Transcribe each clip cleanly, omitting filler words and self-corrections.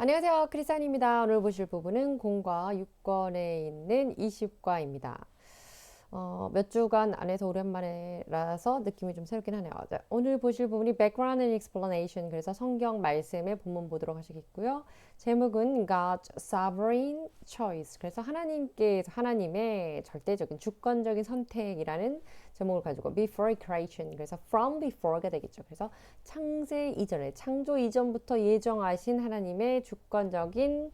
안녕하세요. 크리스안입니다. 오늘 보실 부분은 공과 6권에 있는 20과입니다. 몇 주간 안에서 오랜만에라서 느낌이 좀 새롭긴 하네요. 자, 오늘 보실 부분이 Background and Explanation, 그래서 성경 말씀의 본문 보도록 하시겠고요. 제목은 God's Sovereign Choice, 그래서 하나님의 절대적인 주권적인 선택이라는 제목을 가지고 Before Creation, 그래서 From Before가 되겠죠. 그래서 창세 이전에, 창조 이전부터 예정하신 하나님의 주권적인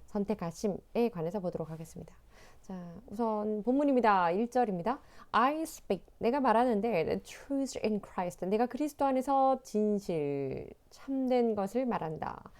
선택하심에 관해서 보도록 하겠습니다. 자, 우선 본문입니다. 1절입니다. I speak, 내가 말하는데 the truth in Christ, 내가 그리스도 안에서 진실, 참된 것을 말한다.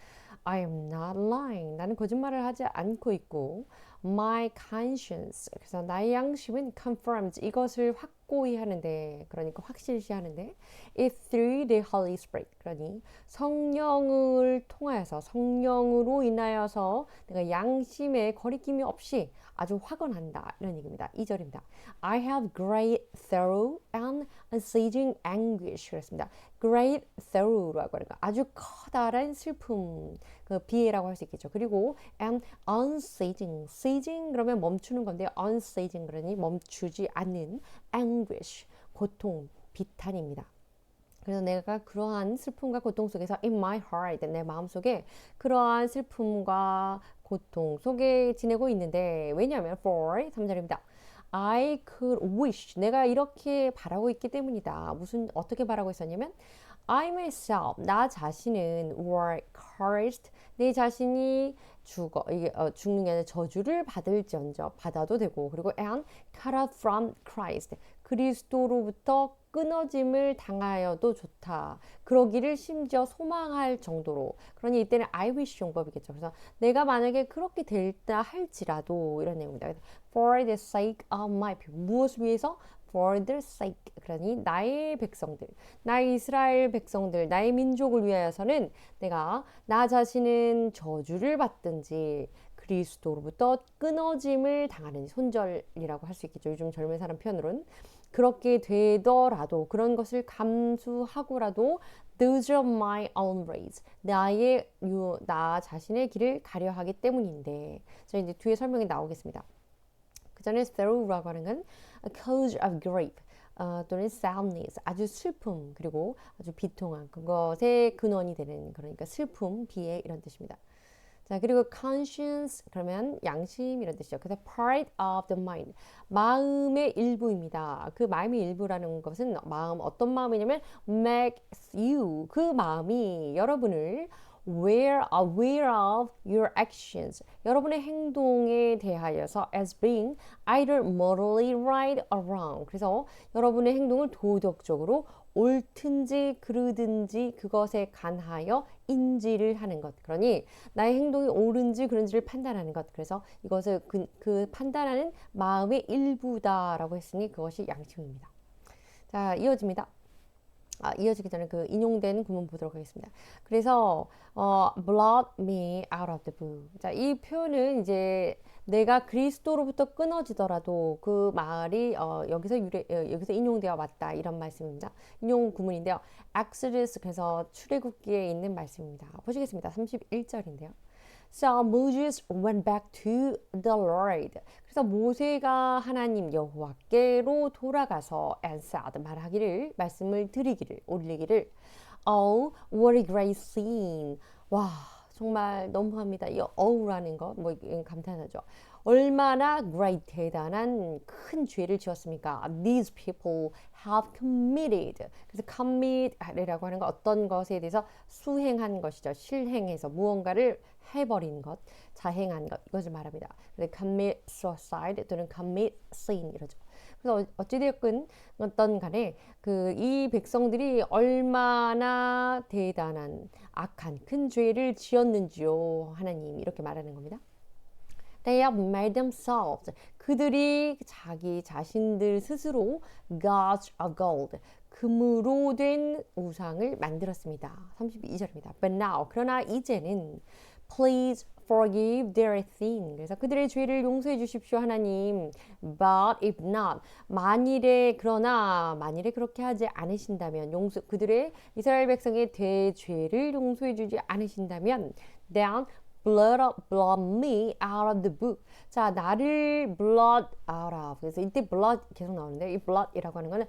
I am not lying, 나는 거짓말을 하지 않고 있고 my conscience, 그래서 나의 양심은 confirms, 이것을 확고히 하는데, 그러니까 확실시 하는데 it through the Holy Spirit, 그러니 성령을 통하여서, 성령으로 인하여서 내가 양심에 거리낌이 없이 아주 확언한다, 이런 얘기입니다. 2절입니다. I have great sorrow and unceasing anguish, 그렇습니다. great sorrow라고 하는 거, 아주 커다란 슬픔, 그 비애라고 할 수 있겠죠. 그리고 and unceasing, ceasing 그러면 멈추는 건데요. unceasing 그러니 멈추지 않는 anguish, 고통, 비탄입니다. 그래서 내가 그러한 슬픔과 고통 속에서 in my heart, 내 마음속에 그러한 슬픔과 고통 속에 지내고 있는데, 왜냐하면 for 3절입니다. I could wish, 내가 이렇게 바라고 있기 때문이다. 어떻게 바라고 있었냐면 I myself, 나 자신은 were cursed, 내 자신이 죽는 게 아니라 저주를 받아도 되고, 그리고 and cut off from Christ, 그리스도로부터 끊어짐을 당하여도 좋다. 그러기를 심지어 소망할 정도로. 그러니 이때는 I wish 용법이겠죠. 그래서 내가 만약에 그렇게 될다 할지라도, 이런 내용입니다. For the sake of my people, 무엇을 위해서? For the sake, 그러니 나의 백성들, 나의 이스라엘 백성들, 나의 민족을 위하여서는 내가 나 자신은 저주를 받든지 그리스도로부터 끊어짐을 당하는, 손절이라고 할 수 있겠죠. 요즘 젊은 사람 표현으로는. 그렇게 되더라도, 그런 것을 감수하고라도 those are my own ways, 나 자신의 길을 가려 하기 때문인데, 저 이제 뒤에 설명이 나오겠습니다. 그 전에 sorrow라고 하는 건 a cause of grief, 또는 sadness, 아주 슬픔, 그리고 아주 비통한 그것의 근원이 되는, 그러니까 슬픔, 비애, 이런 뜻입니다. 자, 그리고 conscience 그러면 양심, 이런 뜻이죠. 그래서 part of the mind, 마음의 일부입니다. 그 마음의 일부라는 것은 어떤 마음이냐면 makes you, 그 마음이 여러분을 aware of your actions, 여러분의 행동에 대하여서 as being either morally right or wrong, 그래서 여러분의 행동을 도덕적으로 옳든지 그르든지 그것에 관하여 인지를 하는 것. 그러니 나의 행동이 옳은지 그른지를 판단하는 것. 그래서 이것을 그 판단하는 마음의 일부다라고 했으니 그것이 양심입니다. 자, 이어집니다. 이어지기 전에 그 인용된 구문 보도록 하겠습니다. 그래서 blot me out of the book. 자, 이 표현은 이제 내가 그리스도로부터 끊어지더라도, 그 말이 여기서 인용되어 왔다, 이런 말씀입니다. 인용 구문인데요. Exodus, 그래서 출애굽기에 있는 말씀입니다. 보시겠습니다. 31절인데요. So Moses went back to the Lord. 그래서 모세가 하나님 여호와께로 돌아가서 and said, 말씀을 드리기를, 올리기를, Oh, what a great sin. 와, 정말 너무합니다. 이 oh라는 것, 감탄하죠. 얼마나 great, 대단한 큰 죄를 지었습니까? These people have committed. 그래서 commit이라고 하는 건 어떤 것에 대해서 수행한 것이죠. 실행해서 무언가를 해버린 것, 자행한 것, 이것을 말합니다. commit suicide 또는 commit sin, 이러죠. 그래서 어찌되었건 어떤 간에 이 백성들이 얼마나 대단한 악한 큰 죄를 지었는지요, 하나님 이렇게 말하는 겁니다. They have made themselves, 그들이 자기 자신들 스스로 gods of gold, 금으로 된 우상을 만들었습니다. 32절입니다. But now, 그러나 이제는 Please forgive their sin. 그래서 그들의 죄를 용서해 주십시오, 하나님. But if not, 만일에 그렇게 하지 않으신다면, 그들의 이스라엘 백성의 대죄를 용서해 주지 않으신다면, then blot me out of the book. 자, 나를 blot out of. 그래서 이때 blot 계속 나오는데 이 blot이라고 하는 거는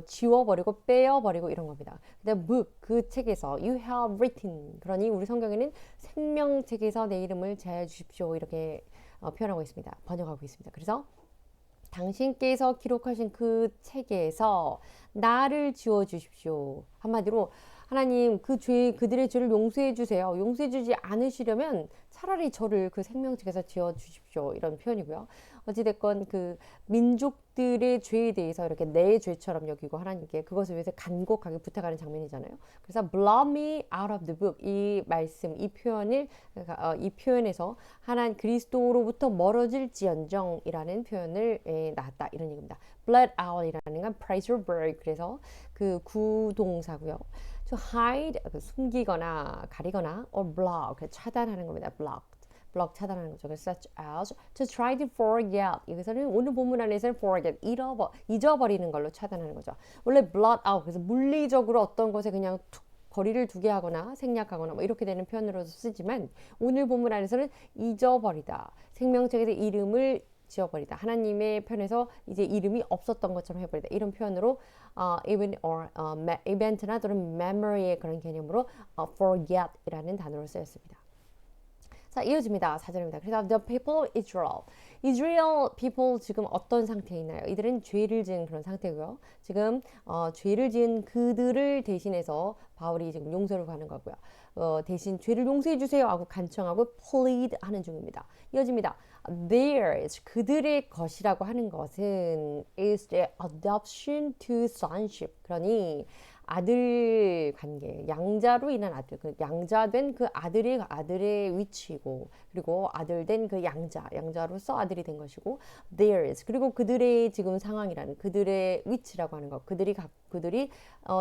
지워버리고 빼어버리고 이런 겁니다. 근데 book 그 책에서 you have written. 그러니 우리 성경에는 생명책에서 내 이름을 제하여 주십시오. 이렇게 표현하고 있습니다. 번역하고 있습니다. 그래서 당신께서 기록하신 그 책에서 나를 지워 주십시오. 한마디로 하나님 그들의 죄를 용서해 주세요. 용서해 주지 않으시려면 차라리 저를 그 생명책에서 지워 주십시오. 이런 표현이고요. 어찌됐건 그 민족들의 죄에 대해서 이렇게 내 죄처럼 여기고 하나님께 그것을 위해서 간곡하게 부탁하는 장면이잖아요. 그래서 blot me out of the book 이 말씀 이 표현에서 하나님 그리스도로부터 멀어질지언정이라는 표현을 낳았다 이런 얘기입니다. blot out이라는 건 preserve 그래서 그 구동사고요. to hide 숨기거나 가리거나 or block 차단하는 겁니다. block 차단하는 거죠. such as to try to forget 여기서는 오늘 본문 안에서는 forget 잊어버리는 걸로 차단하는 거죠. 원래 blot out 그래서 물리적으로 어떤 것에 그냥 툭 거리를 두게 하거나 생략하거나 뭐 이렇게 되는 표현으로 쓰지만 오늘 본문 안에서는 잊어버리다 생명책에서 이름을 지워버리다. 하나님의 편에서 이제 이름이 없었던 것처럼 해버리다. 이런 표현으로 event나 또는 memory의 그런 개념으로 forget이라는 단어로 쓰였습니다. 자, 이어집니다. 4절입니다. 그래서 the people Israel people 지금 어떤 상태에 있나요? 이들은 죄를 지은 그런 상태고요. 지금 죄를 지은 그들을 대신해서 바울이 지금 용서를 구하는 거고요. 대신 죄를 용서해 주세요 하고 간청하고 plead 하는 중입니다. 이어집니다. Theirs 그들의 것이라고 하는 것은 is the adoption to sonship. 그러니 아들 관계, 양자로 인한 아들, 그 양자된 그 아들의 위치고, 그리고 아들된 그 양자로서 아들이 된 것이고, theirs 그리고 그들의 지금 상황이라는 그들의 위치라고 하는 것, 그들이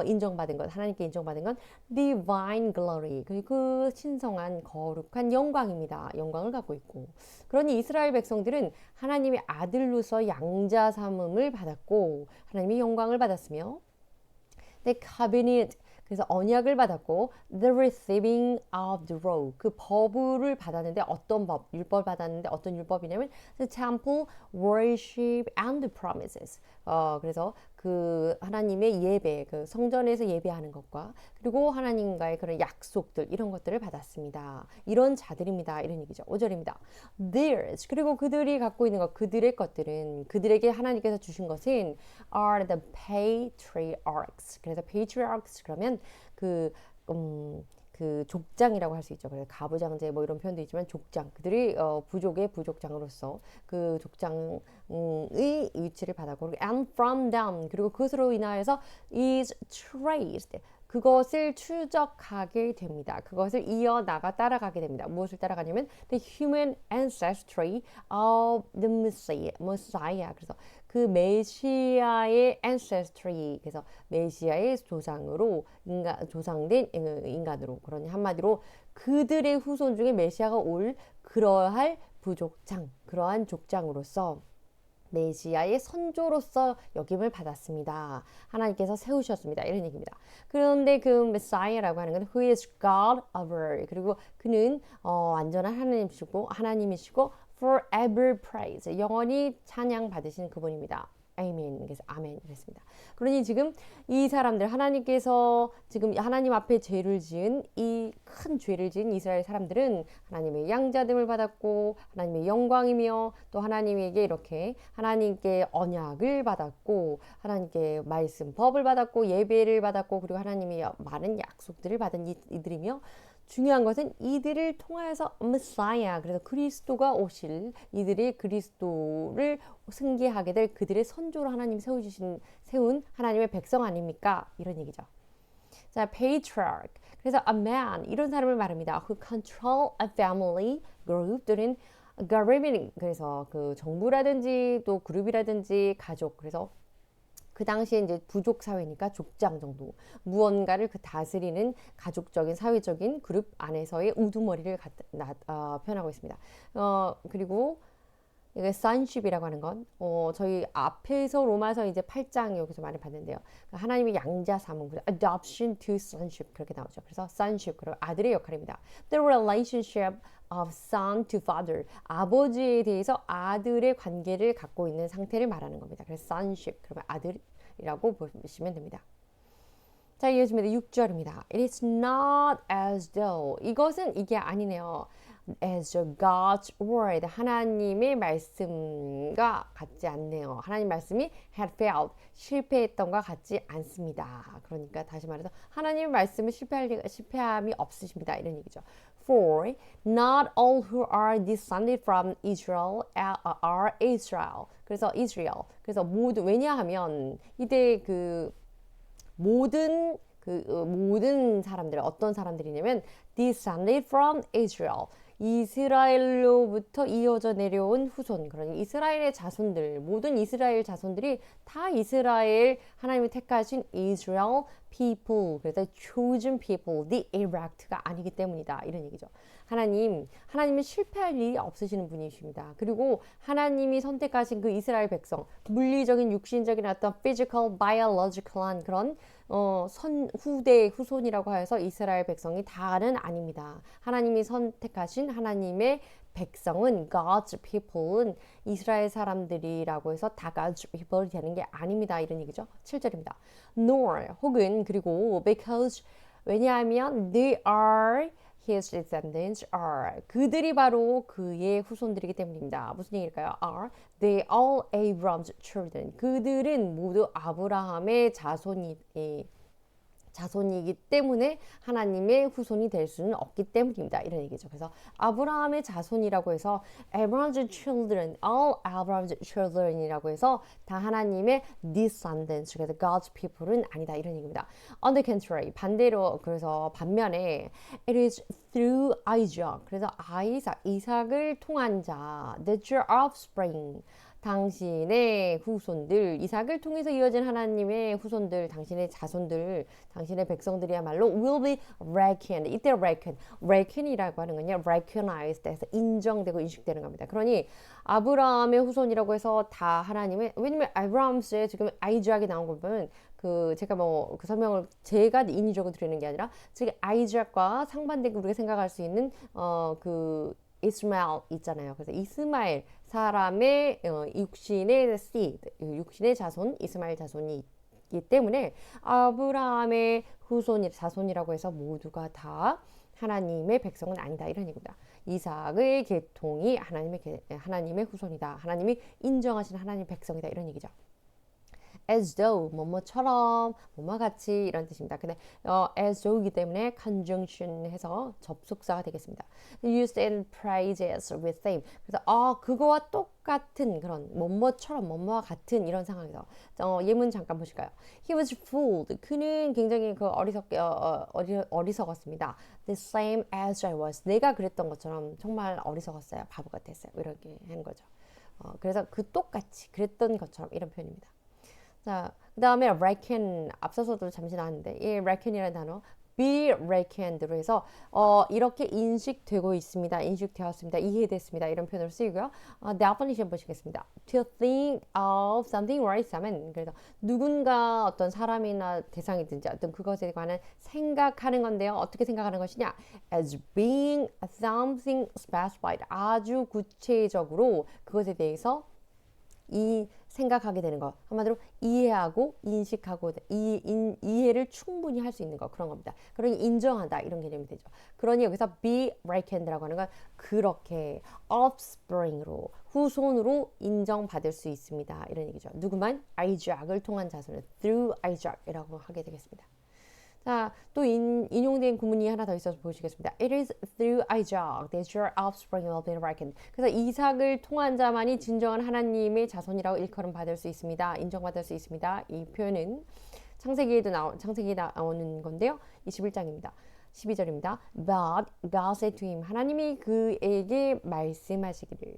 인정받은 것, 하나님께 인정받은 건 divine glory, 그 신성한 거룩한 영광입니다. 영광을 갖고 있고, 그러니 이스라엘 백성들은 하나님의 아들로서 양자 삼음을 받았고, 하나님의 영광을 받았으며. The covenant 그래서 언약을 받았고 the receiving of the law 그 법을 받았는데 어떤 법 율법을 받았는데 어떤 율법이냐면 the temple worship and the promises 그래서 그 하나님의 예배 그 성전에서 예배하는 것과 그리고 하나님과의 그런 약속들 이런 것들을 받았습니다. 이런 자들입니다. 이런 얘기죠. 5절입니다. Theirs 그리고 그들이 갖고 있는 것 그들의 것들은 그들에게 하나님께서 주신 것은 are the patriarchs 그래서 patriarchs 그러면 그 족장이라고 할 수 있죠. 그래서 가부장제 뭐 이런 표현도 있지만 족장 그들이 부족의 부족장으로서 그 족장의 위치를 받았고 and from them 그리고 그것으로 인하여서 is traced 그것을 추적하게 됩니다. 그것을 이어나가 따라가게 됩니다. 무엇을 따라가냐면 the human ancestry of the Messiah. 그래서 그 메시아의 ancestry 그래서 메시아의 조상으로 조상된 인간으로 그러니 한마디로 그들의 후손 중에 메시아가 올 그러한 족장으로서 메시아의 선조로서 역임을 받았습니다. 하나님께서 세우셨습니다. 이런 얘기입니다. 그런데 그 메시아라고 하는 건 Who is God over 그리고 그는 완전한 하나님이시고 forever praise 영원히 찬양 받으시는 그분입니다. 아멘. 그래서 아멘 그랬습니다. 그러니 지금 이 사람들 하나님께서 지금 하나님 앞에 이 큰 죄를 지은 이스라엘 사람들은 하나님의 양자됨을 받았고 하나님의 영광이며 또 하나님에게 이렇게 하나님께 언약을 받았고 하나님께 말씀 법을 받았고 예배를 받았고 그리고 하나님의 많은 약속들을 받은 이들이며 중요한 것은 이들을 통하여서 메시아 그래서 그리스도가 오실 이들의 그리스도를 승계하게 될 그들의 선조로 하나님 세운 하나님의 백성 아닙니까? 이런 얘기죠. 자, patriarch 그래서 a man 이런 사람을 말합니다. Who control a family group 또는 government 그래서 그 정부라든지 또 그룹이라든지 가족 그래서 그 당시에 이제 부족 사회니까 족장 정도 무언가를 그 다스리는 가족적인 사회적인 그룹 안에서의 우두머리를 표현하고 있습니다. 그리고 이게 sonship이라고 하는 건 저희 앞에서 로마서 이제 8장 여기서 많이 봤는데요. 하나님의 양자 삼음, adoption to sonship 그렇게 나오죠. 그래서 sonship 그리고 아들의 역할입니다. The relationship of son to father 아버지에 대해서 아들의 관계를 갖고 있는 상태를 말하는 겁니다. 그래서 sonship 그러면 아들이라고 보시면 됩니다. 자, 이어집니다. 6절입니다. It is not as though 이것은 이게 아니네요. As God's word 하나님의 말씀과 같지 않네요. 하나님 말씀이 had failed 실패했던 것 같지 않습니다. 그러니까 다시 말해서 하나님의 말씀은 실패함이 없으십니다. 이런 얘기죠. For not all who are descended from Israel are Israel. 그래서 Israel. 그래서 모두 왜냐하면 이때 모든 사람들 어떤 사람들이냐면 descended from Israel 이스라엘로부터 이어져 내려온 후손 그러니 이스라엘의 자손들 모든 이스라엘 자손들이 다 이스라엘 하나님이 택하신 Israel people 그래서 chosen people the elect가 아니기 때문이다 이런 얘기죠. 하나님은 실패할 일이 없으시는 분이십니다. 그리고 하나님이 선택하신 그 이스라엘 백성 물리적인 육신적인 어떤 physical biological한 그런 후손이라고 해서 이스라엘 백성이 다는 아닙니다. 하나님이 선택하신 하나님의 백성은 God's people은 이스라엘 사람들이라고 해서 다 God's people이 되는 게 아닙니다. 이런 얘기죠. 7절입니다. Nor 혹은 그리고 because 왜냐하면 they are his descendants are 그들이 바로 그의 후손들이기 때문입니다. 무슨 얘기일까요? Are they all Abraham's children 그들은 모두 아브라함의 자손이기 때문에 하나님의 후손이 될 수는 없기 때문입니다. 이런 얘기죠. 그래서 아브라함의 자손이라고 해서 Abraham's children, all Abraham's children이라고 해서 다 하나님의 descendants, 그래서 God's people은 아니다. 이런 얘기입니다. On the contrary, 반대로 그래서 반면에 it is through Isaac, 그래서 이삭을 통한 자, that your offspring, 당신의 후손들, 이삭을 통해서 이어진 하나님의 후손들, 당신의 자손들, 당신의 백성들이야말로 will be reckoned. 이때 reckon이라고 하는 건요, recognized 해서 인정되고 인식되는 겁니다. 그러니 아브라함의 후손이라고 해서 다 하나님의, 왜냐면 아브라함스에 지금 아이작이 나온 거 보면 제가 그 설명을 제가 인위적으로 드리는 게 아니라 지금 아이작과 상반되게 우리가 생각할 수 있는 이스마엘 있잖아요. 그래서 이스마엘 사람의 육신의 seed, 육신의 자손, 이스마엘 자손이 있기 때문에 아브라함의 자손이라고 해서 모두가 다 하나님의 백성은 아니다. 이런 얘기입니다. 이삭의 계통이 하나님의 후손이다. 하나님이 인정하신 하나님의 백성이다. 이런 얘기죠. as though 뭐뭐처럼 뭐뭐 같이 이런 뜻입니다. 근데 as though이기 때문에 conjunction 해서 접속사가 되겠습니다. used in phrases with same. 그래서 그거와 똑같은 그런 뭐뭐처럼 뭐뭐와 같은 이런 상황에서 예문 잠깐 보실까요? He was fooled. 그는 굉장히 어리석었습니다. The same as I was. 내가 그랬던 것처럼 정말 어리석었어요. 바보 같았어요. 이렇게 하는 거죠. 그래서 똑같이 그랬던 것처럼 이런 표현입니다. 자, 그 다음에 reckon 앞서서도 잠시 나왔는데 이 reckon이라는 단어 be reckoned로 해서 이렇게 인식되었습니다, 이해됐습니다 이런 표현으로 쓰이고요. definition 보시겠습니다. To think of something or something 그래서 누군가 어떤 사람이나 대상이든지 어떤 그것에 관한 생각하는 건데요. 어떻게 생각하는 것이냐? As being something specified 아주 구체적으로 그것에 대해서 생각하게 되는 것 한마디로 이해하고 인식하고 이해를 충분히 할 수 있는 것 그런 겁니다. 그러니 인정하다 이런 개념이 되죠. 그러니 여기서 be reckoned라고 하는 건 그렇게 offspring으로 후손으로 인정받을 수 있습니다. 이런 얘기죠. 누구만 아이작을 통한 자손을 through Isaac이라고 하게 되겠습니다. 자, 또 인용된 구문이 하나 더 있어서 보시겠습니다. It is through Isaac that your offspring will be reckoned. 그래서 이삭을 통한 자만이 진정한 하나님의 자손이라고 일컬음 받을 수 있습니다. 인정받을 수 있습니다. 이 표현은 창세기에 나오는 건데요. 21장입니다. 12절입니다. But God said to him. 하나님이 그에게 말씀하시기를.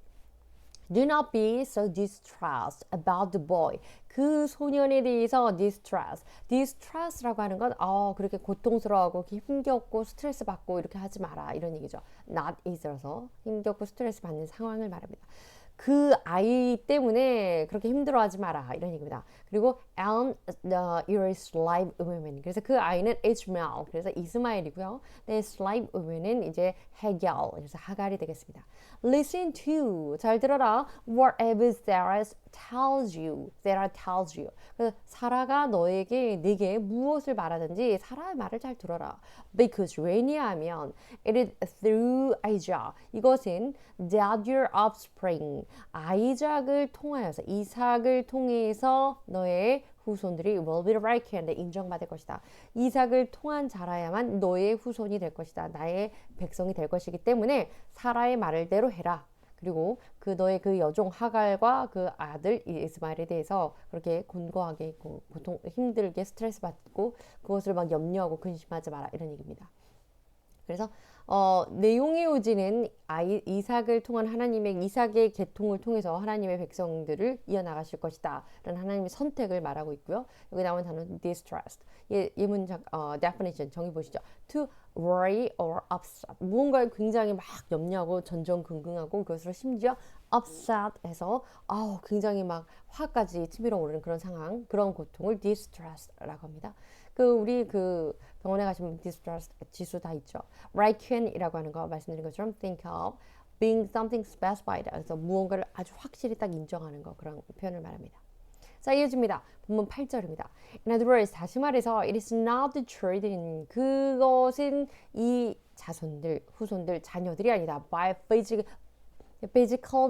Do not be so distressed about the boy. 그 소년에 대해서 distress라고 하는 건 그렇게 고통스러워하고 힘겹고 스트레스 받고 이렇게 하지 마라 이런 얘기죠. not is라서 힘겹고 스트레스 받는 상황을 말합니다. 그 아이 때문에 그렇게 힘들어하지 마라 이런 얘기입니다. 그리고 and your slave women. 그래서 그 아이는 Ishmael. 그래서 이스마엘이고요. 네, slave women은 이제 해겔. 그래서 하갈이 되겠습니다. Listen to. 잘 들어라. Whatever Sarah tells you. 그래서 사라가 내게 무엇을 말하든지 사라의 말을 잘 들어라. Because 왜냐하면 it is through Isaac. 이것은 that your offspring. 아이작을 통하여서 이삭을 통해서 너의 후손들이 will be reckoned 인정받을 것이다. 이삭을 통한 자라야만 너의 후손이 될 것이다. 나의 백성이 될 것이기 때문에 사라의 말대로 해라. 그리고 너의 그 여종 하갈과 그 아들 이스마엘에 대해서 그렇게 곤고하게 고통 힘들게 스트레스 받고 그것을 막 염려하고 근심하지 마라 이런 얘기입니다. 그래서 내용의 요지는 이삭을 통한 이삭의 계통을 통해서 하나님의 백성들을 이어나가실 것이다 라는 하나님의 선택을 말하고 있고요. 여기 나온 단어는 distressed. 문장 definition 정의 보시죠. To worry or upset. 무언가에 굉장히 막 염려하고 전전긍긍하고 그것으로 심지어 upset 해서 굉장히 막 화까지 치밀어 오르는 그런 상황, 그런 고통을 distress라고 합니다. 우리 병원에 가시면 distress 지수 다 있죠. Reckon이라고 하는 거 말씀드린 것처럼 think of being something specified. 그래서 무언가를 아주 확실히 딱 인정하는 거 그런 표현을 말합니다. 자, 이어집니다. 본문 8절입니다. In other words, 다시 말해서 it is not the children. 그것은 이 자손들, 후손들, 자녀들이 아니다. By physical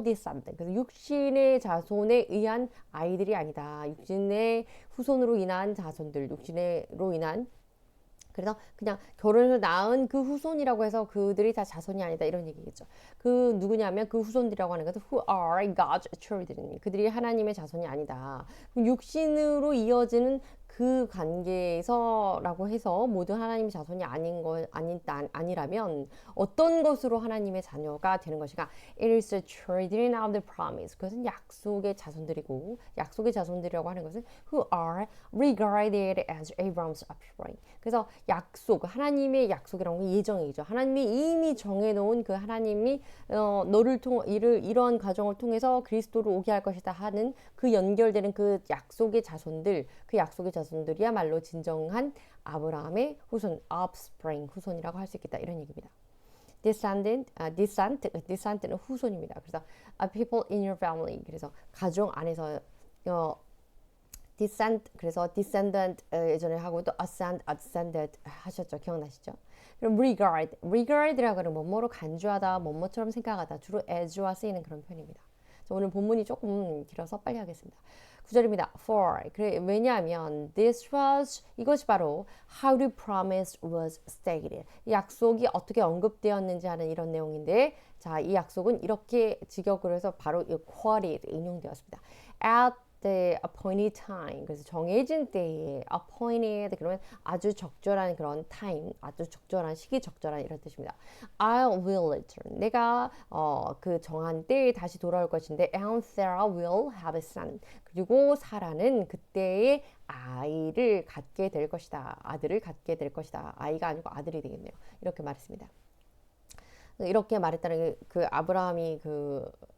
descent. 그래서 육신의 자손에 의한 아이들이 아니다. 육신의 후손으로 인한 자손들, 육신으로 인한 그래서 그냥 결혼해서 낳은 그 후손이라고 해서 그들이 다 자손이 아니다 이런 얘기겠죠. 누구냐면 그 후손들이라고 하는 것은 who are God's children. 그들이 하나님의 자손이 아니다. 육신으로 이어지는 그 관계에서라고 해서 모두 하나님의 자손이 아니라면 어떤 것으로 하나님의 자녀가 되는 것인가? It is the children of the promise. 그것은 약속의 자손들이고 약속의 자손들이라고 하는 것은 who are regarded as Abraham's offspring. 그래서 하나님의 약속이라는 건 예정이죠. 하나님이 이미 정해놓은 그 하나님이 너를 이런 과정을 통해서 그리스도로 오게 할 것이다 하는 그 연결되는 그 약속의 자손들이야말로 진정한 아브라함의 후손, offspring, 후손이라고 할 수 있겠다 이런 얘기입니다. descend는 후손입니다. 그래서 people in your family. 그래서 가정 안에서 descend 그래서 descendant 예전에 하고 또 ascended 하셨죠. 기억나시죠? 그럼 regard이라고 하는 뭐뭐로 간주하다, 뭐뭐처럼 생각하다 주로 as와 쓰이는 그런 표현입니다. 오늘 본문이 조금 길어서 빨리 하겠습니다. 9절입니다. 왜냐하면 이것이 바로 how the promise was stated. 약속이 어떻게 언급되었는지 하는 이런 내용인데 자, 이 약속은 이렇게 직역으로 해서 바로 quoted 인용되었습니다. At the appointed time. 그래서 정해진 때에 appointed 그러면 아주 적절한 그런 time, 아주 적절한 시기, 적절한 이런 뜻입니다. I will return. 내가 그 정한 때에 다시 돌아올 것인데 and Sarah will have a son. 그리고 사라는 그때의 아이를 갖게 될 것이다. 아들을 갖게 될 것이다. 아이가 아니고 아들이 되겠네요. 이렇게 말했습니다. 이렇게 말했다는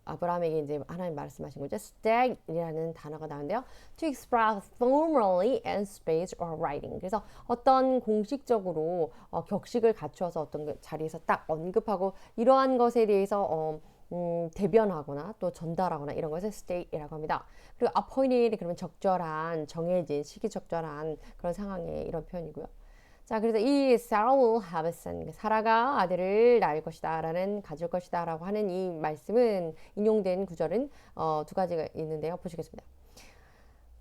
아브라함에게 이제 하나님 말씀하신 거죠. stag이라는 단어가 나오는데요. To express formally in speech or writing. 그래서 어떤 공식적으로 격식을 갖추어서 어떤 자리에서 딱 언급하고 이러한 것에 대해서 대변하거나 또 전달하거나 이런 것을 state이라고 합니다. 그리고 appointed 그러면 적절한, 정해진, 시기 적절한 그런 상황의 이런 표현이고요. 자, 그래서 이 Sarah will have a son. 사라가 아들을 가질 것이다 라고 하는 이 말씀은 인용된 구절은 두 가지가 있는데요. 보시겠습니다.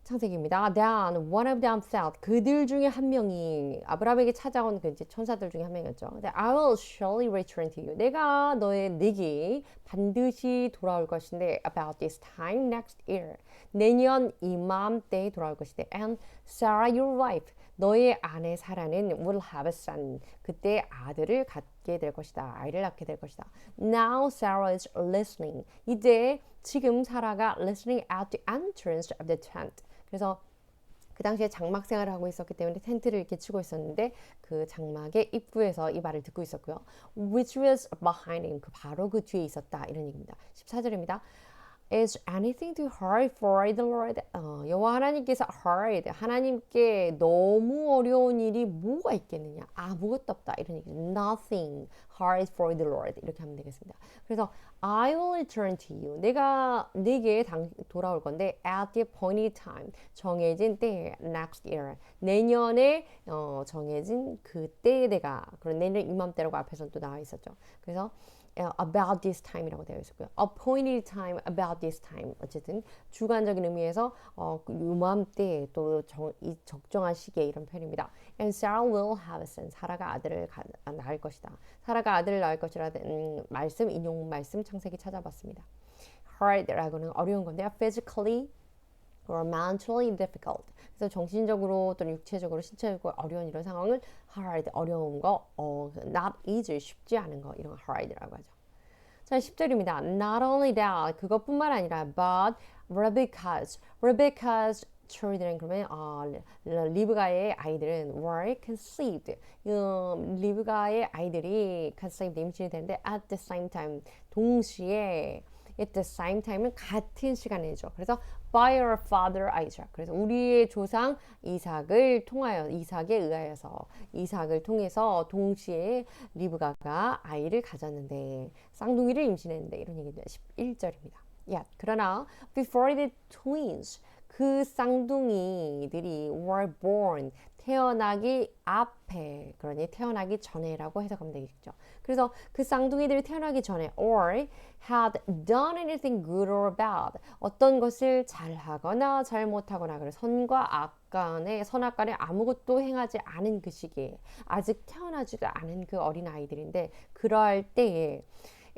창세기입니다. Then one of them said, 그들 중에 한 명이 아브라함에게 찾아온 그 천사들 중에 한 명이었죠. I will surely return to you. 내가 내게 반드시 돌아올 것인데 about this time next year. 내년 이맘때에 돌아올 것인데 and Sarah your wife. 너의 아내 사라는 will have a son. 그때 아들을 갖게 될 것이다. 아이를 낳게 될 것이다. Now Sarah is listening. 이제 지금 사라가 listening at the entrance of the tent. 그래서 그 당시에 장막 생활을 하고 있었기 때문에 텐트를 이렇게 치고 있었는데 그 장막의 입구에서 이 말을 듣고 있었고요. Which was behind him. 바로 그 뒤에 있었다. 이런 얘기입니다. 14절입니다. Is anything too hard for the Lord? 여호와 하나님께서 hard, 하나님께 너무 어려운 일이 뭐가 있겠느냐? 아무것도 없다. 이런 얘기죠. Nothing hard for the Lord. 이렇게 하면 되겠습니다. 그래서 I will return to you. 내가 내게 돌아올 건데 at the appointed time. 정해진 때 next year. 내년에 정해진 그때에 내가 그런 내년 이맘때라고 앞에서 또 나와 있었죠. 그래서 about this time이라고 되어 있었고요. appointed time, about this time. 어쨌든 주관적인 의미에서 요맘때 또 이 적정한 시기에 이런 표현입니다. And Sarah will have a son. 사라가 아들을 낳을 것이다. 사라가 아들을 낳을 것이라는 말씀, 인용 말씀 창세기 찾아봤습니다. hard라고는 어려운 건데요. physically or mentally difficult. 그래서 정신적으로 또는 육체적으로 신체적으로 어려운 이런 상황을 hard, 어려운 거, not easy, 쉽지 않은 거 이런 거 hard라고 하죠. 자, 10절입니다. Not only that, 그것뿐만 아니라 but Rebecca's children 그러면 리브가의 아이들은 were conceived. 리브가의 아이들이 conceived 임신이 되는데 at the same time 동시에 at the same time은 같은 시간이죠. 그래서 by our father Isaac. 그래서 우리의 조상 이삭을 통하여 이삭에 의하여서 이삭을 통해서 동시에 리브가가 아이를 가졌는데 쌍둥이를 임신했는데 이런 얘기입니다. 11절입니다. 그러나 before the twins 그 쌍둥이들이 were born 태어나기 앞에 그러니 태어나기 전에라고 해석하면 되겠죠. 그래서 그 쌍둥이들이 태어나기 전에 or had done anything good or bad 어떤 것을 잘하거나 잘못하거나 그래서 선과 악 간에 선악 간에 아무것도 행하지 않은 그 시기에 아직 태어나지도 않은 그 어린 아이들인데 그럴 때에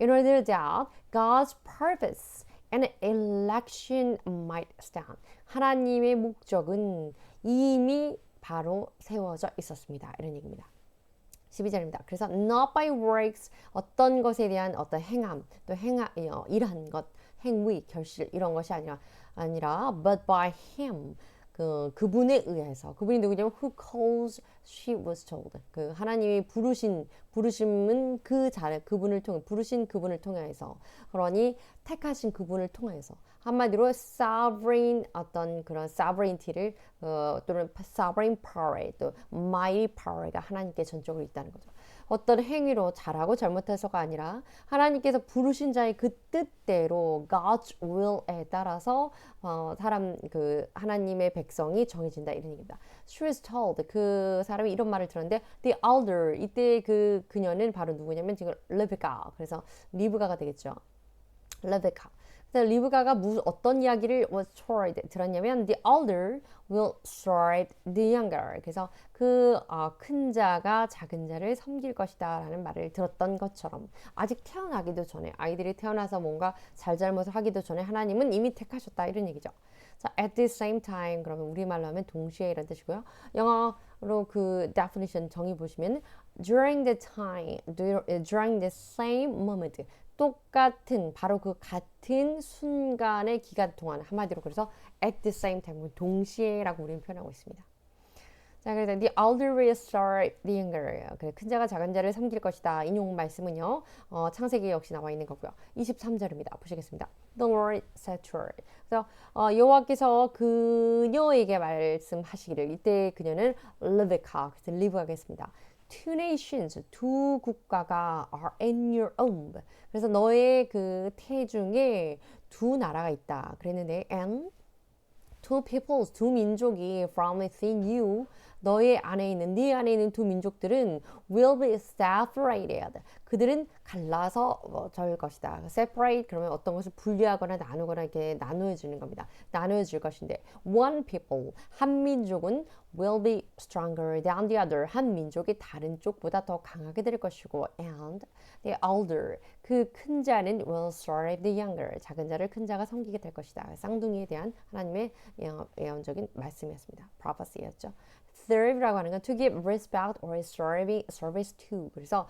in order that God's purpose and election might stand 하나님의 목적은 이미 바로 세워져 있었습니다. 이런 얘기입니다. 12절입니다. 그래서 not by works 어떤 것에 대한 어떤 행함 또 일한 것 행위 결실 이런 것이 아니라 but by him 그분에 의해서 그분이 누구냐면 who calls she was told 그 하나님이 부르심은 그분을 통해 부르신 그분을 통해서 그러니 택하신 그분을 통해서 한마디로 sovereign 어떤 그런 sovereignty를 또는 sovereign power 또 mighty power가 하나님께 전적으로 있다는 거죠. 어떤 행위로 잘하고 잘못해서가 아니라 하나님께서 부르신 자의 그 뜻대로 God's will에 따라서 하나님의 백성이 정해진다 이런 얘기입니다. She was told 그 사람이 이런 말을 들었는데 the elder 이때 그녀는 바로 누구냐면 지금 레베카 그래서 리브가가 되겠죠. 레베카. 그래서 리브가가 어떤 이야기를 was told 들었냐면 the elder will serve the younger. 그래서 큰 자가 작은 자를 섬길 것이다 라는 말을 들었던 것처럼 아직 태어나기도 전에 아이들이 태어나서 뭔가 잘잘못을 하기도 전에 하나님은 이미 택하셨다 이런 얘기죠. 자, at the same time 그러면 우리말로 하면 동시에 이런 뜻이고요. 영어로 그 definition 정의 보시면 during the same moment 똑같은 바로 그 같은 순간의 기간 동안 한마디로 그래서 at the same time 동시에라고 우리는 표현하고 있습니다. 자, 그래서 the elder will serve the younger. 큰 자가 작은 자를 섬길 것이다. 인용 말씀은요. 창세기에 역시 나와 있는 거고요. 23절입니다. 보시겠습니다. The Lord said to her. 그래서 여호와께서 그녀에게 말씀하시기를 이때 그녀는 Rebecca, 그래서 리브가겠습니다. Two nations, 두 국가가 are in your womb. 그래서 너의 그 태중에 두 나라가 있다. 그랬는데 and two peoples, 두 민족이 from within you, 너의 안에 있는 네 안에 있는 두 민족들은 will be separated. 그들은 갈라서 절 것이다. separate 그러면 어떤 것을 분리하거나 나누거나 이렇게 나누어지는 겁니다. 나누어질 것인데 one people 한 민족은 will be stronger than the other. 한 민족이 다른 쪽보다 더 강하게 될 것이고 and the elder 그 큰 자는 will serve the younger. 작은 자를 큰 자가 섬기게 될 것이다. 쌍둥이에 대한 하나님의 예언적인 말씀이었습니다. prophecy였죠. serve라고 하는 건 to give respect or service to. 그래서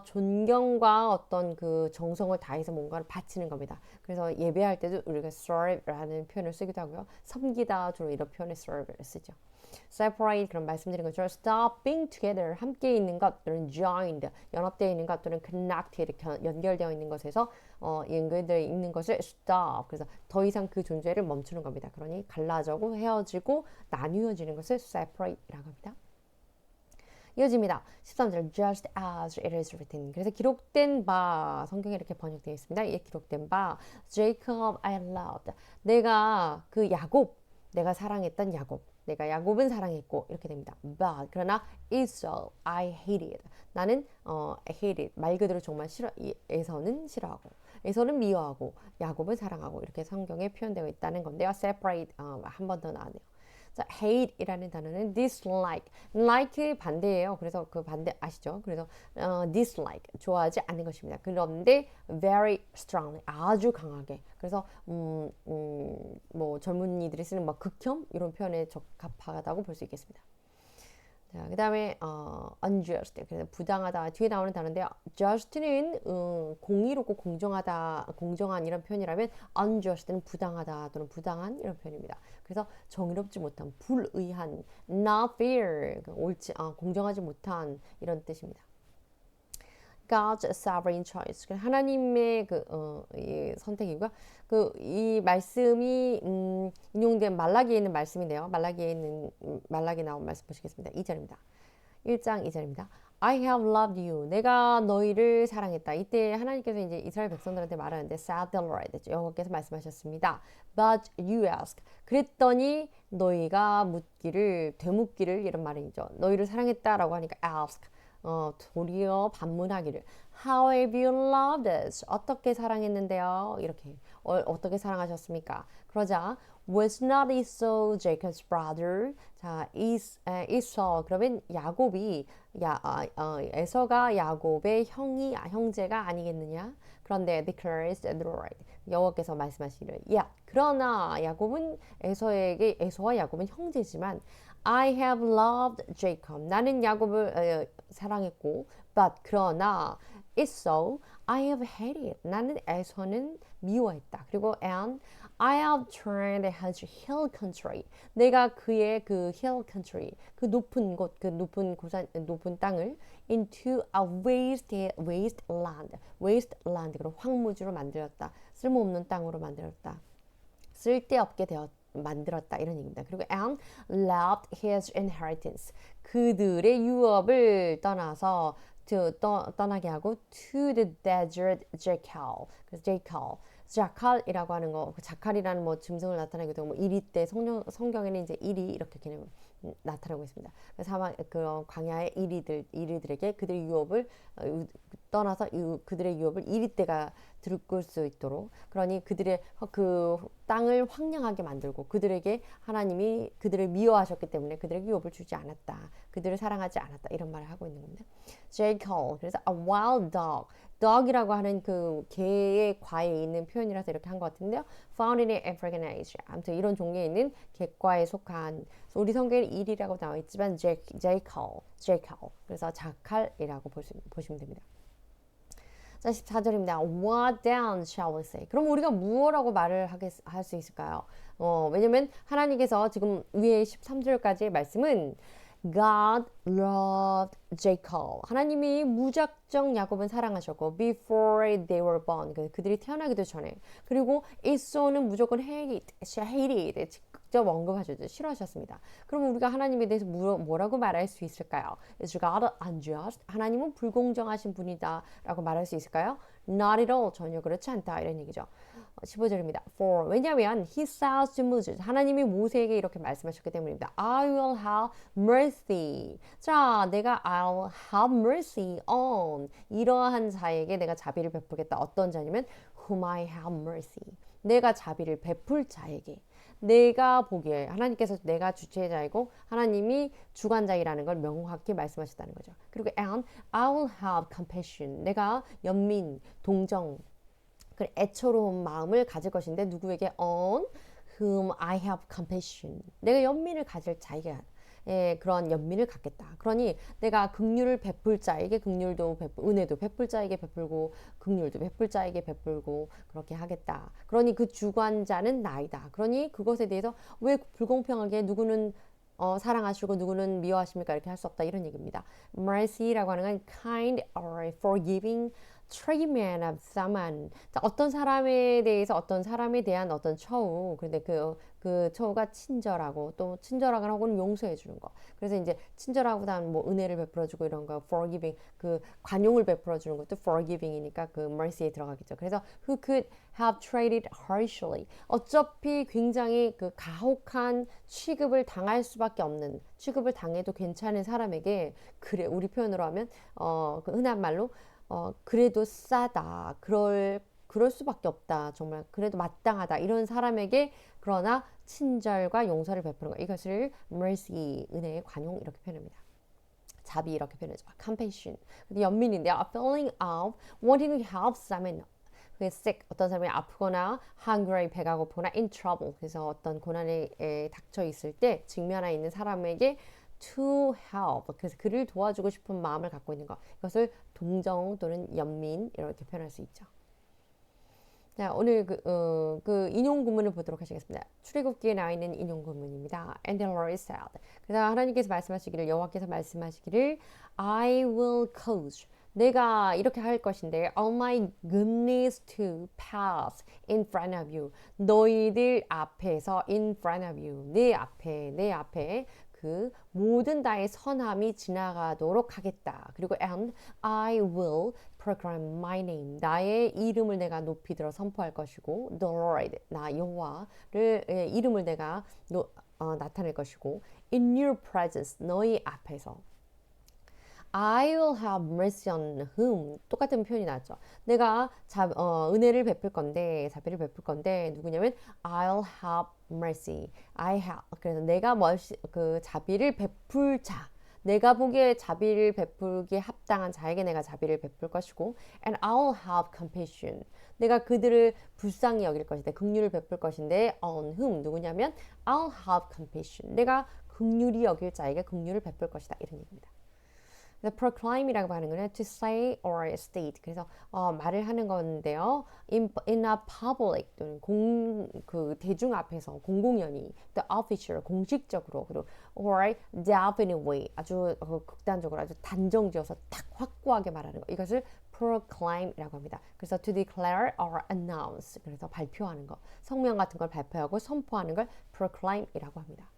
존경과 어떤 그 정성을 다해서 뭔가를 바치는 겁니다. 그래서 예배할 때도 우리가 serve라는 표현을 쓰기도 하고요. 섬기다 주로 이런 표현을 serve를 쓰죠. separate 그런 말씀드린 것처럼 stop being together 함께 있는 것 또는 joined 연합되어 있는 것 또는 connected 연결되어 있는 것에서 연결되어 있는 것을 stop 그래서 더 이상 그 존재를 멈추는 겁니다. 그러니 갈라지고 헤어지고 나뉘어지는 것을 separate라고 합니다. 이어집니다. 13절 just as it is written 그래서 기록된 바 성경에 이렇게 번역되어 있습니다. 이 기록된 바 Jacob I loved 내가 그 야곱 내가 사랑했던 야곱 내가 야곱은 사랑했고 이렇게 됩니다. But 그러나 Esau I hated 나는 hated 말 그대로 정말 싫어 에서는 싫어하고 에서는 미워하고 야곱은 사랑하고 이렇게 성경에 표현되어 있다는 건데요. separate 한 번 더 나왔네요. 자, hate이라는 단어는 dislike, like의 반대예요. 그래서 그 반대 아시죠? 그래서 dislike, 좋아하지 않는 것입니다. 그런데 very strongly, 아주 강하게. 그래서 뭐 젊은이들이 쓰는 막 극혐 이런 표현에 적합하다고 볼 수 있겠습니다. 자, 그 다음에 unjust, 그래서 부당하다 뒤에 나오는 단어인데요. just는 공의롭고 공정하다, 공정한 이런 표현이라면 unjust는 부당하다 또는 부당한 이런 표현입니다. 그래서 정의롭지 못한, 불의한, not fair, 옳지, 공정하지 못한 이런 뜻입니다. God's sovereign choice. 하나님의 이 선택이고요. 이 말씀이 인용된 말라기에 있는 말씀인데요. 말라기에 나온 말씀 보시겠습니다. 2절입니다. 1장 2절입니다. I have loved you. 내가 너희를 사랑했다. 이때 하나님께서 이제 이스라엘 백성들한테 말하는데 said the Lord. 여호와께서 말씀하셨습니다. But you ask. 그랬더니 너희가 되묻기를 이런 말이죠. 너희를 사랑했다라고 하니까 ask. 도리어 반문하기를 How have you loved us? 어떻게 사랑했는데요? 이렇게 어떻게 사랑하셨습니까? 그러자 Was not Esau Jacob's brother? 자, Esau 그러면 야곱이 에서가 야곱의 형제가 아니겠느냐? 그런데 declares the Lord 여호와께서 말씀하시기를 그러나 야곱은 에서와 야곱은 형제지만 I have loved Jacob. 나는 야곱을 사랑했고, but 그러나 Esau I have hated. 나는 에서는 미워했다. 그리고 and I have turned his hill country. 내가 그의 그 hill country, 그 높은 곳, 그 높은 땅을 into a wasteland. wasteland. 황무지로 만들었다. 쓸모없는 땅으로 만들었다. 쓸데없게 만들었다 이런 얘기입니다. 그리고 and left his inheritance 그들의 유업을 떠나서 떠나게 하고 to the desert jackal 그래서 자칼이라고 하는 거 자칼이라는 뭐 짐승을 나타내기도 하고 뭐 이리 때 성경에는 이제 이리 이렇게 개념 나타나고 있습니다. 그래서 그 광야의 이리들에게 그들의 유업을 떠나서 그들의 유업을 이리 때가 들을 수 있도록 그러니 그들의 그 땅을 황량하게 만들고 그들에게 하나님이 그들을 미워하셨기 때문에 그들에게 유업을 주지 않았다. 그들을 사랑하지 않았다. 이런 말을 하고 있는 겁니다. jackal 그래서 a wild dog dog이라고 하는 그 개의 과에 있는 표현이라서 이렇게 한 것 같은데요. found in African Asia. 아무튼 이런 종류에 있는 객과에 속한 우리 성경에는 일이라고 나와 있지만 jackal. 그래서 자칼이라고 보시면 됩니다. 자, 14절입니다. What then shall we say? 그럼 우리가 무엇라고 말을 할 수 있을까요? 왜냐면 하나님께서 지금 위에 13절까지의 말씀은 God loved Jacob. 하나님이 무작정 야곱은 사랑하셨고 before they were born. 그들이 태어나기도 전에. 그리고 Esau는 무조건 hated. 직접 언급하셨죠. 싫어하셨습니다. 그럼 우리가 하나님에 대해서 뭐라고 말할 수 있을까요? Is God unjust? 하나님은 불공정하신 분이다 라고 말할 수 있을까요? Not at all. 전혀 그렇지 않다. 이런 얘기죠. 15절입니다. For 왜냐하면 he says to Moses 하나님이 모세에게 이렇게 말씀하셨기 때문입니다. I will have mercy. 자, 내가 I'll have mercy on 이러한 자에게 내가 자비를 베풀겠다. 어떤 자냐면 whom I have mercy. 내가 자비를 베풀 자에게 내가 보기에 하나님께서 내가 주체자이고 하나님이 주관자이라는 걸 명확히 말씀하셨다는 거죠. 그리고 and I will have compassion. 내가 연민, 동정 애처로운 마음을 가질 것인데 누구에게 on whom I have compassion. 내가 연민을 가질 자에게 그런 연민을 갖겠다. 그러니 내가 긍휼을 베풀 자에게 긍휼도 은혜도 베풀 자에게 베풀고 긍휼도 베풀 자에게 베풀고 그렇게 하겠다. 그러니 그 주관자는 나이다. 그러니 그것에 대해서 왜 불공평하게 누구는 사랑하시고 누구는 미워하십니까? 이렇게 할 수 없다. 이런 얘기입니다. mercy라고 하는 건 kind or forgiving treatment of someone. 어떤 사람에 대해서 어떤 사람에 대한 어떤 처우. 근데 그 처우가 친절하고 또 친절하거나 혹은 용서해 주는 거. 그래서 이제 친절하고 다음 뭐 은혜를 베풀어 주고 이런 거 forgiving 그 관용을 베풀어 주는 것도 forgiving이니까 그 mercy에 들어가겠죠. 그래서 who could have treated harshly. 어차피 굉장히 그 가혹한 취급을 당할 수밖에 없는 취급을 당해도 괜찮은 사람에게 그래 우리 표현으로 하면 그 흔한 말로 그래도 싸다. 그럴 수밖에 없다. 정말 그래도 마땅하다. 이런 사람에게 그러나 친절과 용서를 베푸는 것. 이것을 mercy, 은혜의 관용 이렇게 표현합니다. 자비 이렇게 표현하죠. compassion. 근데 연민인데요. A feeling of wanting to help someone. 그게 sick. 어떤 사람이 아프거나 hungry, 배가 고프거나 in trouble. 그래서 어떤 고난에 닥쳐 있을 때 직면해 있는 사람에게 to help. 그래서 그를 도와주고 싶은 마음을 갖고 있는 것. 이것을 동정 또는 연민 이렇게 표현할 수 있죠. 자, 오늘 그 인용 구문을 보도록 하시겠습니다. 출애굽기에 나와 있는 인용 구문입니다. And the Lord said. 그래서 하나님께서 말씀하시기를 여호와께서 말씀하시기를 I will cause 내가 이렇게 할 것인데 all my goodness to pass in front of you. 너희들 앞에서 in front of you. 내 앞에 그 모든 나의 선함이 지나가도록 하겠다. 그리고 and I will proclaim my name. 나의 이름을 내가 높이 들어 선포할 것이고 the Lord, 나 여호와를 이름을 내가 나타낼 것이고 in your presence, 너희 앞에서 I will have mercy on whom 똑같은 표현이 나왔죠. 내가 은혜를 베풀 건데 자비를 베풀 건데 누구냐면 I'll have mercy. 그래서 내가 그 자비를 베풀 자. 내가 보기에 자비를 베풀기에 합당한 자에게 내가 자비를 베풀 것이고 and I'll have compassion. 내가 그들을 불쌍히 여길 것인데 긍휼을 베풀 것인데 on whom 누구냐면 I'll have compassion. 내가 긍휼히 여길 자에게 긍휼을 베풀 것이다. 이런 얘기입니다. proclaim이라고 하는 거는 to say or state. 그래서 말을 하는 건데요. in a public 또는 그 대중 앞에서 공공연히 the official 공식적으로 그리고 or definite way 아주 극단적으로 아주 단정지어서 딱 확고하게 말하는 거. 이것을 proclaim이라고 합니다. 그래서 to declare or announce. 그래서 발표하는 거. 성명 같은 걸 발표하고 선포하는 걸 proclaim이라고 합니다.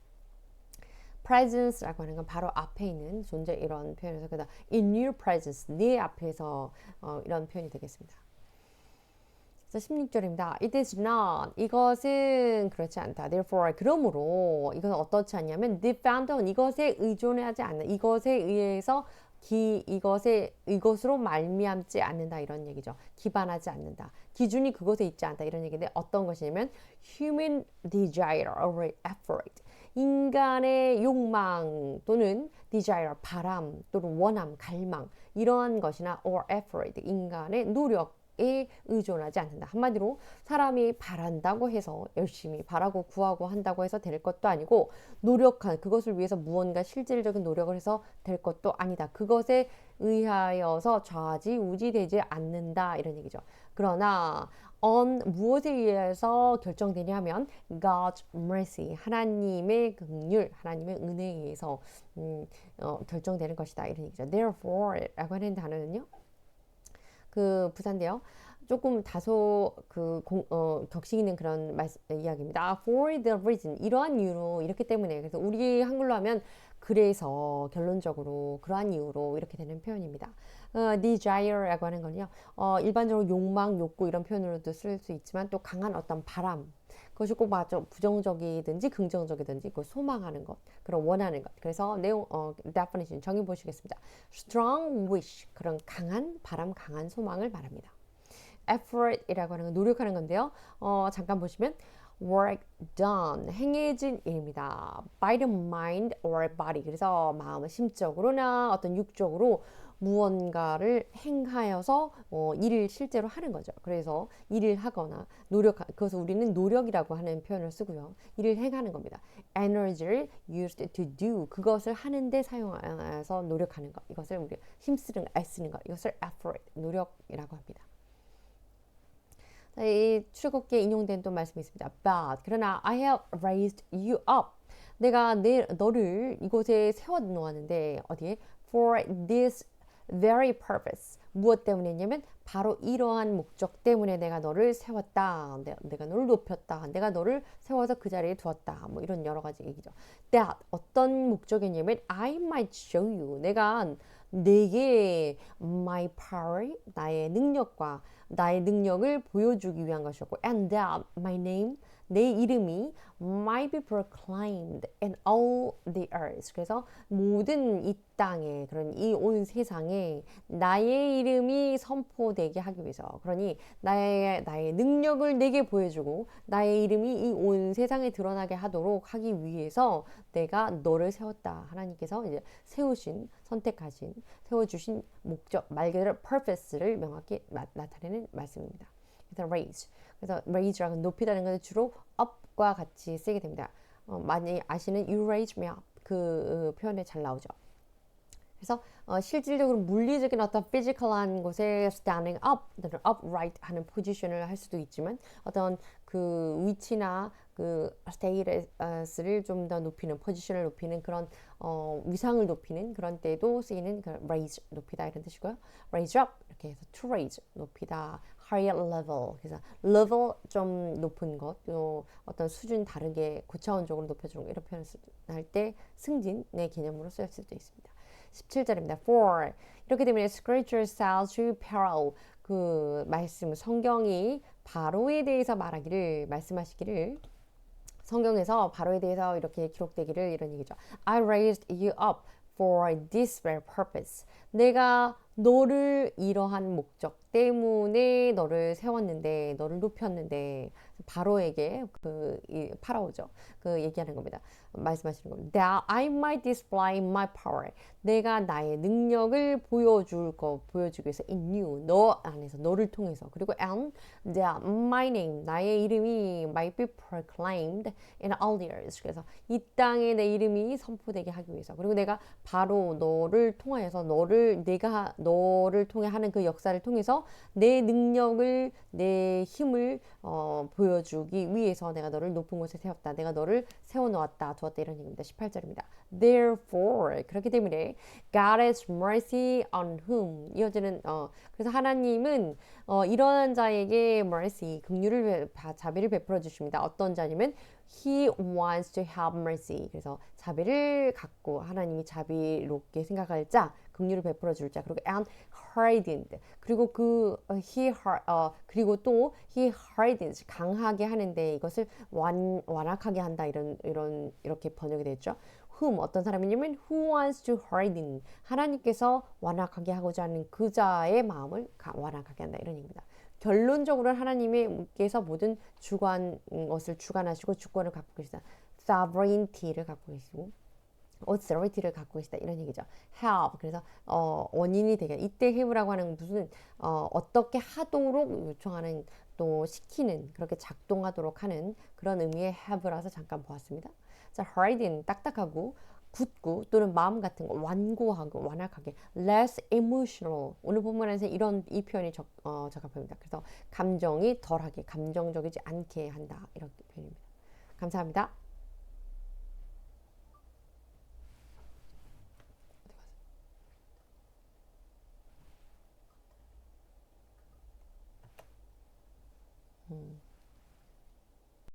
presence라고 하는 건 바로 앞에 있는 존재 이런 표현에서 그다 in your presence 네 앞에서 이런 표현이 되겠습니다. 16절입니다. It is not 이것은 그렇지 않다. Therefore 그러므로 이것은 어떻지 않냐면 depend on 이것에 의존하지 않는 이것에 의해서 이것으로 말미암지 않는다 이런 얘기죠. 기반하지 않는다. 기준이 그것에 있지 않다 이런 얘기인데 어떤 것이냐면 human desire or effort 인간의 욕망 또는 desire, 바람 또는 원함, 갈망 이러한 것이나 or effort, 인간의 노력에 의존하지 않는다. 한마디로 사람이 바란다고 해서 열심히 바라고 구하고 한다고 해서 될 것도 아니고 그것을 위해서 무언가 실질적인 노력을 해서 될 것도 아니다. 그것에 의하여서 좌지우지되지 않는다 이런 얘기죠. 그러나 무엇에 의해서 결정되냐면 God's mercy, 하나님의 긍휼, 하나님의 은혜에 의해서 결정되는 것이다 이런 얘기죠. Therefore라고 하는 단어는요. 그 부사인데요. 조금 다소 격식 있는 그런 이야기입니다. For the reason 이러한 이유로 이렇기 때문에 그래서 우리 한글로 하면 그래서 결론적으로 그러한 이유로 이렇게 되는 표현입니다. desire라고 하는 건요. 일반적으로 욕망, 욕구 이런 표현으로도 쓸 수 있지만 또 강한 어떤 바람 그것이 꼭 부정적이든지 긍정적이든지 그 소망하는 것, 그런 원하는 것. 그래서 내용 definition 정의 보시겠습니다. strong wish 그런 강한 바람, 강한 소망을 말합니다. effort이라고 하는 건 노력하는 건데요. 잠깐 보시면 work done 행해진 일입니다. by the mind or body 그래서 마음의 심적으로나 어떤 육적으로 무언가를 행하여서 일을 실제로 하는 거죠. 그래서 일을 하거나 그래서 우리는 노력이라고 하는 표현을 쓰고요. 일을 행하는 겁니다. energy를 used to do 그것을 하는데 사용해서 노력하는 것 이것을 우리 힘쓰는 애쓰는 것 이것을 effort 노력이라고 합니다. 이 출애굽기에 인용된 또 말씀이 있습니다. But 그러나 I have raised you up. 내가 너를 이곳에 세워 놓았는데 어디에? For this very purpose. 무엇 때문이냐면 바로 이러한 목적 때문에 내가 너를 세웠다. 내가 너를 높였다. 내가 너를 세워서 그 자리에 두었다. 뭐 이런 여러 가지 얘기죠. That 어떤 목적이냐면 I might show you. 내가 내게 my power 나의 능력과 나의 능력을 보여주기 위한 것이었고 and that my name 내 이름이 might be proclaimed in all the earth. 그래서 모든 이 땅에 그런 이 온 세상에 나의 이름이 선포되게 하기 위해서 그러니 나의 능력을 내게 보여주고 나의 이름이 이 온 세상에 드러나게 하도록 하기 위해서 내가 너를 세웠다. 하나님께서 이제 세우신 선택하신 세워주신 목적 말 그대로 purpose를 명확히 나타내는 말씀입니다. 그래서 raise 그래서 raise라는 높이다는 것은 주로 up과 같이 쓰게 됩니다. 많이 아시는 you raise me up 그 표현에 잘 나오죠. 그래서 실질적으로 물리적인 어떤 physical한 곳에 standing up, upright 하는 포지션을 할 수도 있지만 어떤 그 위치나 그 스테이터스를 좀 더 높이는 포지션을 높이는 그런 위상을 높이는 그런 때도 쓰이는 그 raise 높이다 이런 뜻이고요. raise up 이렇게 해서 to raise 높이다. higher level 그래서 level 좀 높은 것, 또 어떤 수준 다르게 고차원적으로 높여주는 이런 표현을 할 때 승진의 개념으로 쓰일 수도 있습니다. 17절입니다. For 이렇게 되면 scripture says to Pharaoh 그 말씀 성경이 바로에 대해서 말씀하시기를 성경에서 바로에 대해서 이렇게 기록되기를 이런 얘기죠. I raised you up for this very purpose. 내가 너를 이러한 목적 때문에 너를 세웠는데 너를 높였는데 바로에게 파라오죠. 그 얘기하는 겁니다. 말씀하시는 겁니다. That I might display my power. 내가 나의 능력을 보여주기 위해서 in you. 너 안에서 너를 통해서 그리고 and that my name 나의 이름이 might be proclaimed in all the earth. 그래서 이 땅에 내 이름이 선포되게 하기 위해서 그리고 내가 바로 너를 통하여서 내가 너를 통해 하는 그 역사를 통해서 내 능력을 내 힘을 보여주기 위해서 내가 너를 높은 곳에 세웠다. 내가 너를 세워놓았다. 두었다. 이런 얘기입니다. 18절입니다. Therefore 그렇기 때문에 God has mercy on whom 이어지는 그래서 하나님은 이러한 자에게 mercy 자비를 베풀어 주십니다. 어떤 자냐면 He wants to have mercy. 그래서 자비를 갖고 하나님이 자비롭게 생각할 자, 긍휼을 베풀어 줄 자. 그리고 and hardened. 그리고 그리고 또 he hardens 강하게 하는데 이것을 완악하게 한다. 이렇게 번역이 됐죠. whom 어떤 사람이냐면 who wants to harden. 하나님께서 완악하게 하고자 하는 그 자의 마음을 완악하게 한다. 이런 얘기입니다. 결론적으로 하나님께서 모든 것을 주관하시고 주권을 갖고 계시다. sovereignty를 갖고 계시고 authority를 갖고 계시다. 이런 얘기죠. have 그래서 원인이 되게 이때 have라고 하는 무슨 어떻게 하도록 요청하는 또 시키는 그렇게 작동하도록 하는 그런 의미의 have라서 잠깐 보았습니다. 자, harden 딱딱하고 굳고 또는 마음 같은 거 완고하고 완악하게 less emotional 오늘 본문에서 이 표현이 적합합니다. 그래서 감정이 덜하게 감정적이지 않게 한다 이런 표현입니다. 감사합니다.